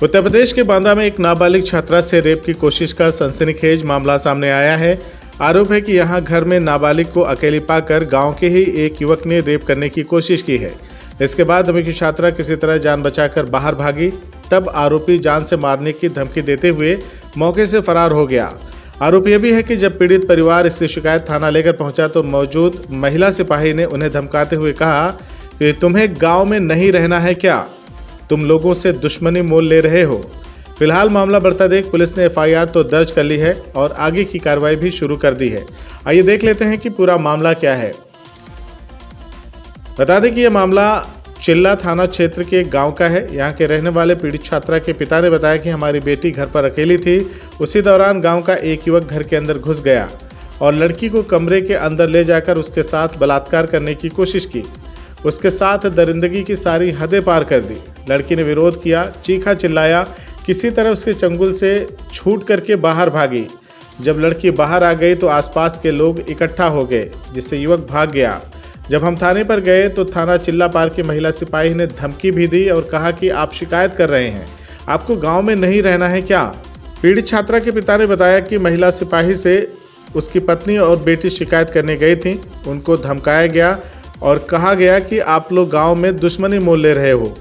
उत्तर प्रदेश के बांदा में एक नाबालिग छात्रा से रेप की कोशिश का सनसनीखेज मामला सामने आया है। आरोप है कि यहां घर में नाबालिग को अकेली पाकर गांव के ही एक युवक ने रेप करने की कोशिश की है। इसके बाद अभी की छात्रा किसी तरह जान बचाकर बाहर भागी, तब आरोपी जान से मारने की धमकी देते हुए मौके से फरार हो गया। आरोप यह भी है कि जब पीड़ित परिवार इसकी शिकायत थाना लेकर पहुंचा तो मौजूद महिला सिपाही ने उन्हें धमकाते हुए कहा कि तुम्हें गाँव में नहीं रहना है क्या, तुम लोगों से दुश्मनी मोल ले रहे हो। फिलहाल मामला बढ़ता देख पुलिस ने एफआईआर तो दर्ज कर ली है और आगे की कार्रवाई भी शुरू कर दी है। आइए देख लेते हैं कि पूरा मामला क्या है। बता दें कि यह मामला चिल्ला थाना क्षेत्र के गांव का है। यहां के रहने वाले पीड़ित छात्रा के पिता ने बताया कि हमारी बेटी घर पर अकेली थी। उसी दौरान गांव का एक युवक घर के अंदर घुस गया और लड़की को कमरे के अंदर ले जाकर उसके साथ बलात्कार करने की कोशिश की। उसके साथ दरिंदगी की सारी हदें पार कर दी। लड़की ने विरोध किया, चीखा चिल्लाया, किसी तरह उसके चंगुल से छूट करके बाहर भागी। जब लड़की बाहर आ गई तो आसपास के लोग इकट्ठा हो गए, जिससे युवक भाग गया। जब हम थाने पर गए तो थाना चिल्ला पार की महिला सिपाही ने धमकी भी दी और कहा कि आप शिकायत कर रहे हैं, आपको गांव में नहीं रहना है क्या। पीड़ित छात्रा के पिता ने बताया कि महिला सिपाही से उसकी पत्नी और बेटी शिकायत करने गई थी। उनको धमकाया गया और कहा गया कि आप लोग गांव में दुश्मनी मोल ले रहे हो।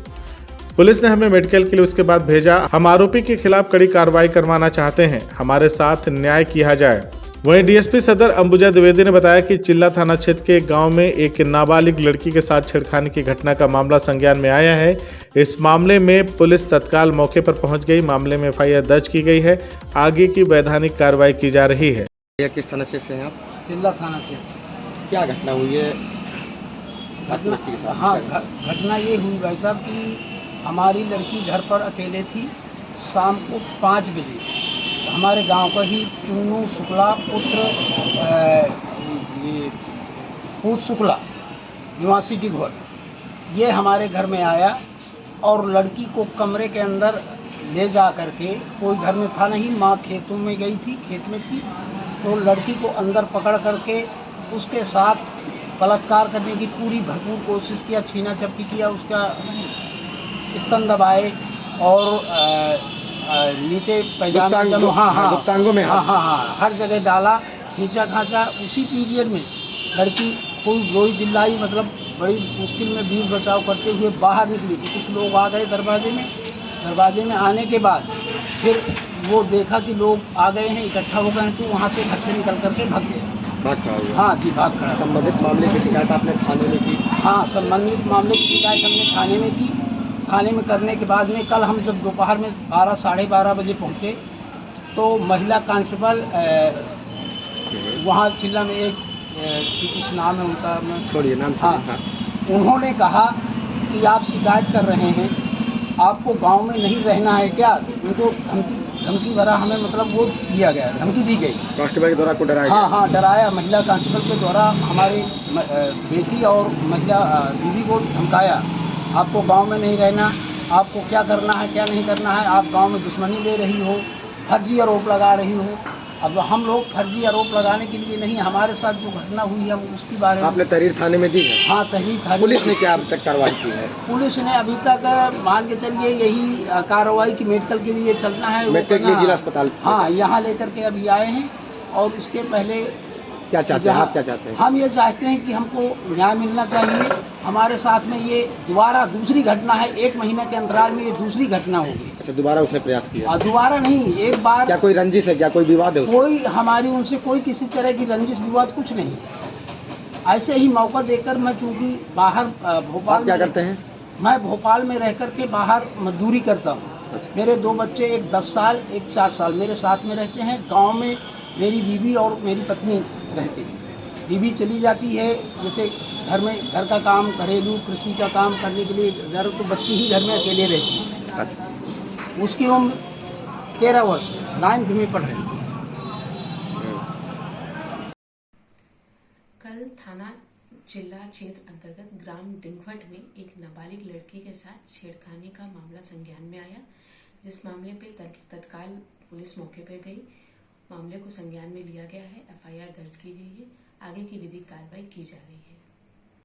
पुलिस ने हमें मेडिकल के लिए उसके बाद भेजा। हम आरोपी के खिलाफ कड़ी कार्रवाई करवाना चाहते हैं, हमारे साथ न्याय किया जाए। वहीं डीएसपी सदर अंबुजा द्विवेदी ने बताया कि चिल्ला थाना क्षेत्र के गांव में एक नाबालिग लड़की के साथ छेड़खानी की घटना का मामला संज्ञान में आया है। इस मामले में पुलिस तत्काल मौके पर पहुंच गई। मामले में एफआईआर दर्ज की गई है। आगे की वैधानिक कार्रवाई की जा रही है। किस थाना क्षेत्र से हैं आप? चिल्ला थाना क्षेत्र। क्या घटना हुई है घटना बच्ची के साथ? हाँ, घटना ये हुई भाई साहब कि हमारी लड़की घर पर अकेले थी। शाम को 5 बजे हमारे गांव का ही चुन्नू शुक्ला पुत्र ये पूत शुक्ला निवासी डिघोर, ये हमारे घर में आया और लड़की को कमरे के अंदर ले जा करके, कोई घर में था नहीं, माँ खेतों में गई थी, खेत में थी, तो लड़की को अंदर पकड़ करके उसके साथ बलात्कार करने की पूरी भरपूर कोशिश किया, छीना झपटी किया, उसका स्तन दबाए और नीचे पैजामा गुप्तांगों में हाँ हर जगह डाला, खींचा खांचा। उसी पीरियड में लड़की कोई रोई चिल्लाई, मतलब बड़ी मुश्किल में बीच बचाव करते हुए बाहर निकली थी। कुछ लोग आ गए दरवाजे में आने के बाद फिर वो देखा कि लोग आ गए हैं, इकट्ठा हो गए हैं, तो वहाँ से घर से निकल करके भाग गया। भाग खड़ा हुआ? हाँ जी, भाग खड़ा। संबंधित मामले की शिकायत आपने थाने में की? हाँ, संबंधित मामले की शिकायत हमने थाने में की। थाने में करने के बाद में कल हम जब दोपहर में 12 साढ़े 12 बजे पहुँचे तो महिला कांस्टेबल वहाँ चिल्ला में एक कुछ नाम है उनका, मैं छोड़िए नाम। हाँ, उन्होंने कहा कि आप शिकायत कर रहे हैं, आपको गांव में नहीं रहना है क्या। उनको धमकी भरा हमें, मतलब वो दिया गया, धमकी दी गई कांस्टेबल के द्वारा को डराया? हाँ, डराया। महिला कांस्टेबल के द्वारा हमारी बेटी और महिला बीवी को धमकाया, आपको गांव में नहीं रहना, आपको क्या करना है क्या नहीं करना है, आप गांव में दुश्मनी ले रही हो, फर्जी आरोप लगा रही हो। अब हम लोग फर्जी आरोप लगाने के लिए नहीं, हमारे साथ जो घटना हुई है उसकी बारे में। आपने तहरीर थाने में दी है? हाँ, तहरीर थाने। पुलिस ने क्या अभी तक कार्रवाई की है? पुलिस ने अभी तक मान के चलिए यही कार्रवाई की मेडिकल के लिए चलना है, मेडिकल के लिए जिला अस्पताल? हाँ, यहाँ लेकर के अभी आए हैं। और इसके पहले क्या चाहते हैं आप? क्या चाहते हैं? हम ये चाहते हैं कि हमको न्याय मिलना चाहिए। हमारे साथ में ये दोबारा दूसरी घटना है, 1 महीने के अंतराल में ये दूसरी घटना होगी। अच्छा, दोबारा उसने प्रयास किया? दोबारा नहीं, एक बार। क्या कोई रंजिश है, क्या कोई विवाद है? कोई हमारी उनसे कोई किसी तरह की रंजिश विवाद कुछ नहीं। ऐसे ही मौका देकर, मैं चूँकि बाहर भोपाल क्या करते हैं? मैं भोपाल में रह करके बाहर मजदूरी करता हूँ। अच्छा। मेरे 2 बच्चे, एक 10 साल एक 4 साल मेरे साथ में रहते हैं। गांव में मेरी बीवी और मेरी पत्नी रहती है। बीवी चली जाती है जैसे घर में, घर का काम, घरेलू कृषि का काम करने के लिए, घर तो बच्ची ही घर में अकेले रहती है। अच्छा। उसकी उम्र 13 वर्ष, 9th में पढ़ रही है। कल थाना चिल्ला क्षेत्र अंतर्गत ग्राम डिंगवट में एक नाबालिग लड़की के साथ छेड़खानी का मामला संज्ञान में आया, जिस मामले पे तत्काल पुलिस मौके पर गई। मामले को संज्ञान में लिया गया है, एफआईआर दर्ज की गई है। आगे की विधिक कार्रवाई की जा रही है।